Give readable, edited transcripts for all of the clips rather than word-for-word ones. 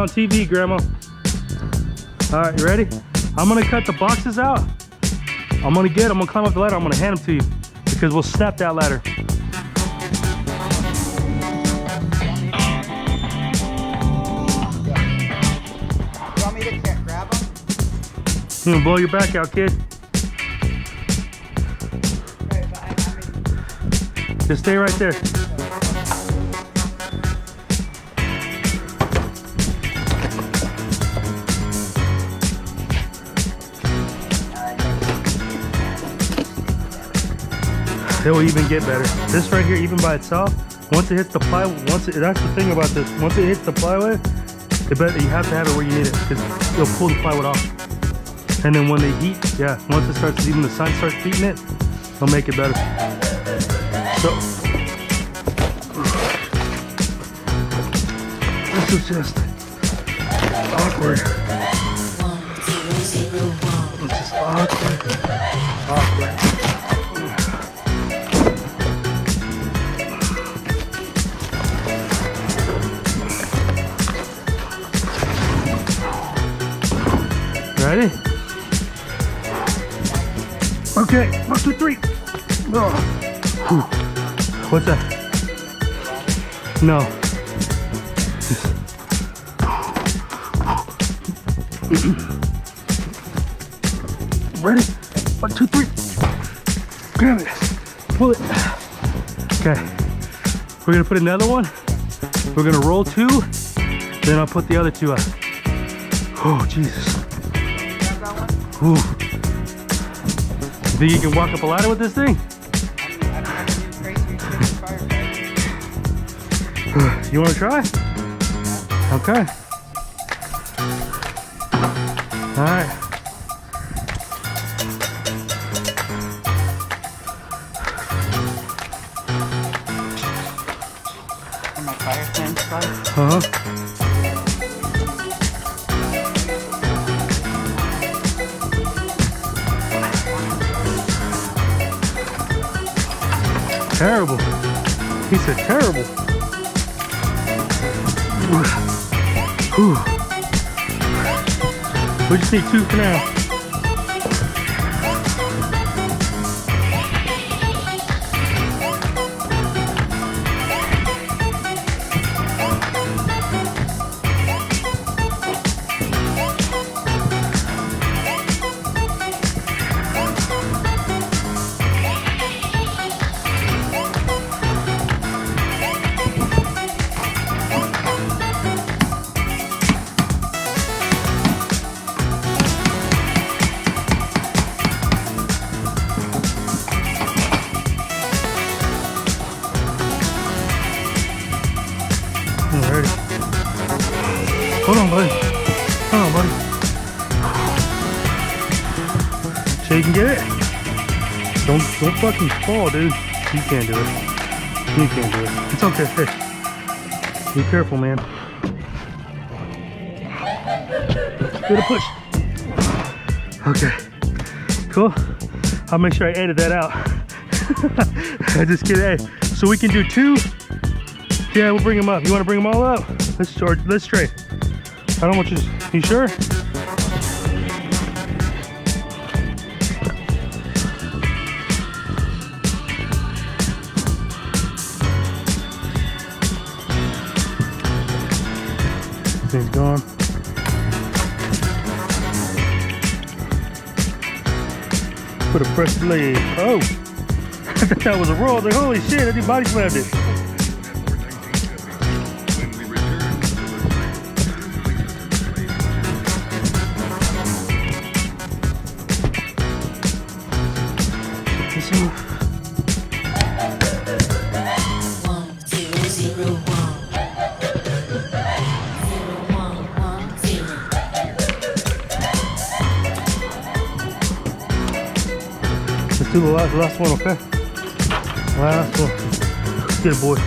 on TV, Grandma. All right, you ready? I'm gonna cut the boxes out. I'm gonna climb up the ladder. I'm gonna hand them to you because we'll snap that ladder. You want me to grab them? You gonna blow your back out, kid. Just stay right there. It will even get better. This right here, even by itself, once it hits the plywood, that's the thing about this. Once it hits the plywood, you have to have it where you need it because it'll pull the plywood off. And then when they heat, yeah, once it starts, even the sun starts heating it, it'll make it better. So, this is just awkward. It's just awkward. Ready? Okay, 1, 2, 3. Oh. What's that? No. Ready? 1, 2, 3. Grab it. Pull it. Okay. We're gonna put another one. We're gonna roll 2. Then I'll put the other 2 out. Oh, Jesus. Ooh. You think you can walk up a ladder with this thing? You want to try? Okay. All right. My fire stand start? Uh-huh. Terrible. He said terrible. Whew. We just need 2 for now. Alrighty. Hold on, buddy. Hold on, buddy. So you can get it? Don't fucking fall, dude. You can't do it. You can't do it. It's okay. Hey. Be careful, man. Get a push. Okay. Cool. I'll make sure I edit that out. I just kidding. Hey, so we can do 2. Yeah, we'll bring them up. You want to bring them all up? Let's trade. I don't want you. You sure? Thing's gone. Put a press leg. Oh, I thought that was a roll. I was like, holy shit! I did body slammed it. Let's do the last one, okay? Last one. Get it, boy.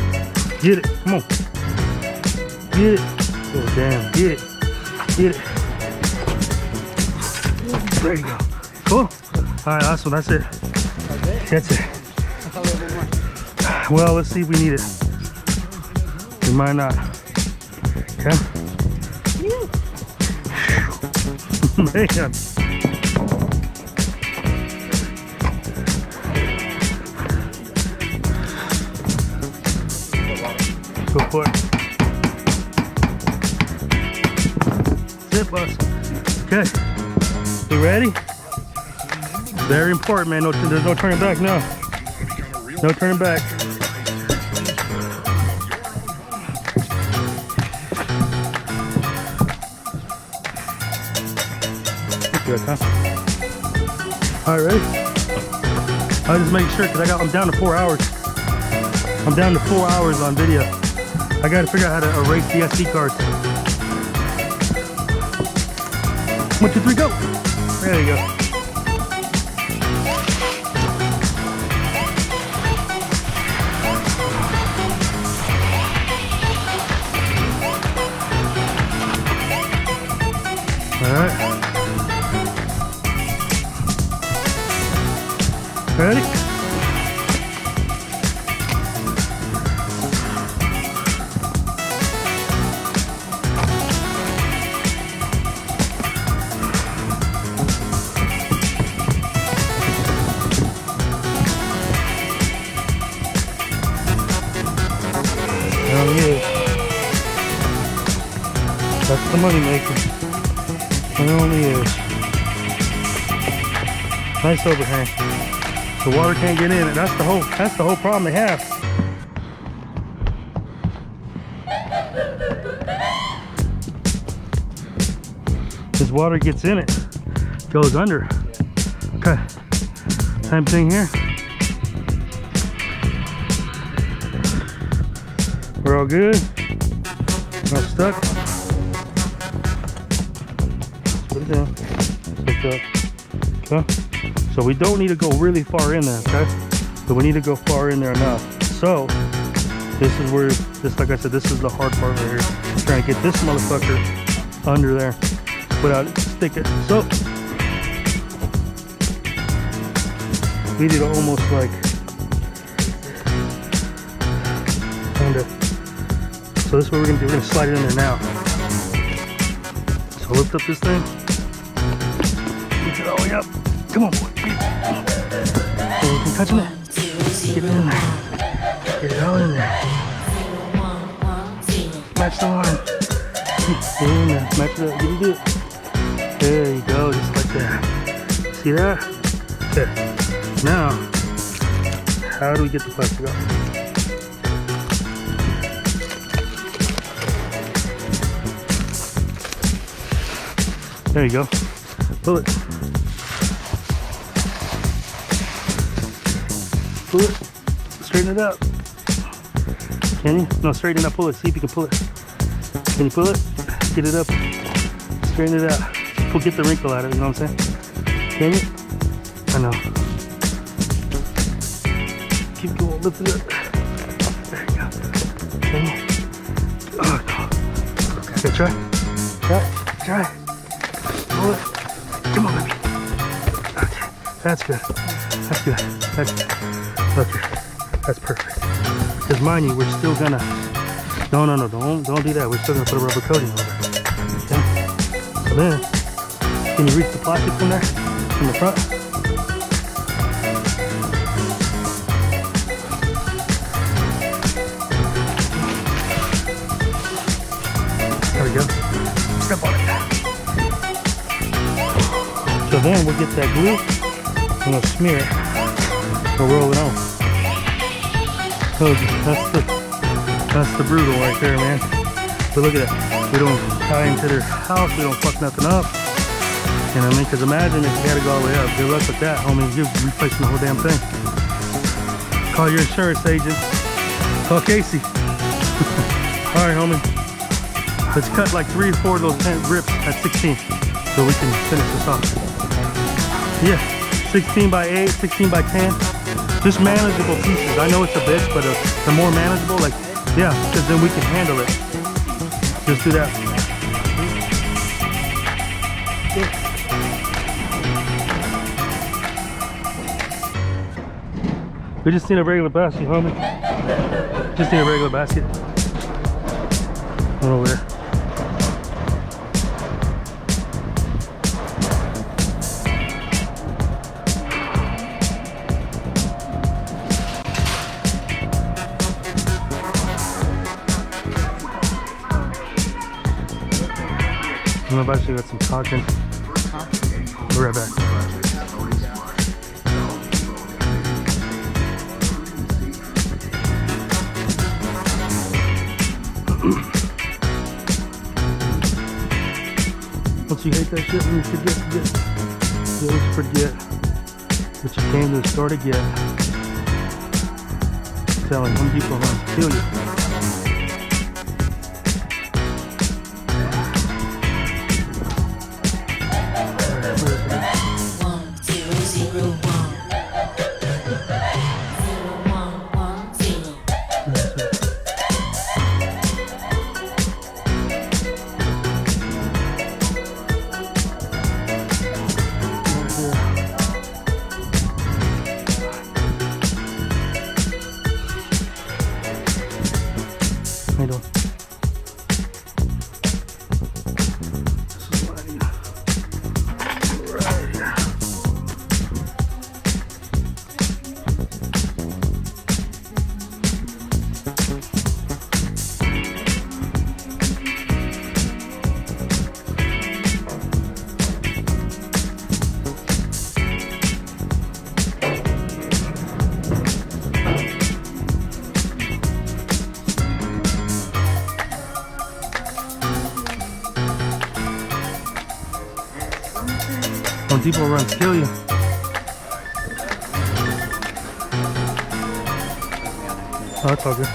Get it. Come on. Get it. Oh, damn. Get it. Get it. There you go. Cool. All right, last one. That's it. That's it. Well, let's see if we need it. We might not. Okay? Man. Go for it. Sit, boss. Okay. You ready? Very important, man. No, there's no turning back now. No turning back. Good, huh? All right, ready? I was just making sure because I'm down to 4 hours. I'm down to 4 hours on video. I got to figure out how to erase the SD cards. 1, 2, 3, go! There you go. All right. Ready? Oh yeah. That's the money maker. It only is. Nice overhang. The water can't get in, and that's the whole problem they have. As water gets in it, goes under. Okay. Same thing here. We're all good. Not stuck. Put it down. Pick up. Okay. So we don't need to go really far in there, okay? But we need to go far in there enough. So this is where, like I said, this is the hard part right here. Trying to get this motherfucker under there without it sticking. So we need to almost like kind of. So this is what we're gonna do. We're gonna slide it in there now. So lift up this thing. Lift it all the way up. Come on, boy. Anything touching it? Get it in there. Get it all in there. Match the line. Get it in there. Match it up. Get it in. There you go, just like that. See that? Okay. Now, how do we get the plastic off? There you go. Pull it. Pull it. Straighten it up. Can you? No, straighten it up. Pull it. See if you can pull it. Can you pull it? Get it up. Straighten it out. Get the wrinkle out of it. You know what I'm saying? Can you? I know. Keep going. Lift it up. There you go. Can you? Oh, no. Okay, try. Try. Pull it. Come on, baby. Okay. That's good. That's good. That's good. Okay. That's perfect. Because mind you, we're still gonna. No, don't do that. We're still gonna put a rubber coating over it. Okay. So then, can you reach the plastic from there? From the front? There we go. Step on it. So then we'll get that glue and we'll smear it. We'll roll it on. That's the brutal right there, man. But look at that. We don't tie into their house. We don't fuck nothing up. You know what I mean? Because imagine if you had to go all the way up. Good luck with that, homie. You're replacing the whole damn thing. Call your insurance agent. Call Casey. All right, homie. Let's cut like 3 or 4 of those 10 rips at 16 so we can finish this off. Yeah, 16 by 8, 16 by 10. Just manageable pieces. I know it's a bitch, but the more manageable, like, yeah, because then we can handle it. Just do that. We just need a regular basket, homie. Just need a regular basket. One over there. And I've actually got some talking. We'll be right back. Once you hate that shit, when you forget. You always forget what you came to the store to get. I'm telling Home Depot runs kill you. how you doing? This is what I need. Right. Home Depot runs kill you. Oh, that's all good.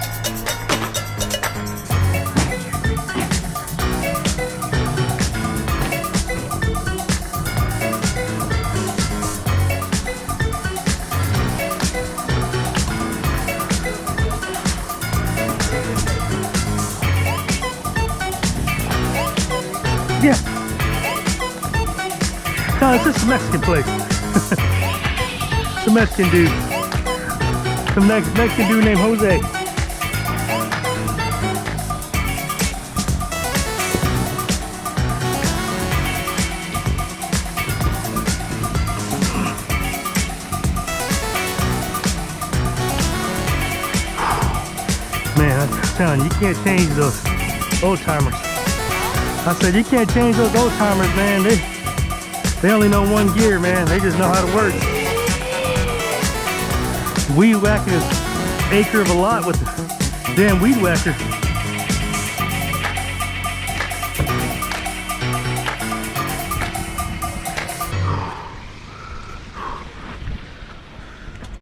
Yeah. No, it's just a Mexican place. It's a Mexican dude. Some Mexican dude named Jose. Man, I'm telling you, you can't change those old timers. I said, you can't change those old timers, man. They only know one gear, man. They just know how to work. Weed whacking is acre of a lot with the damn weed whacker.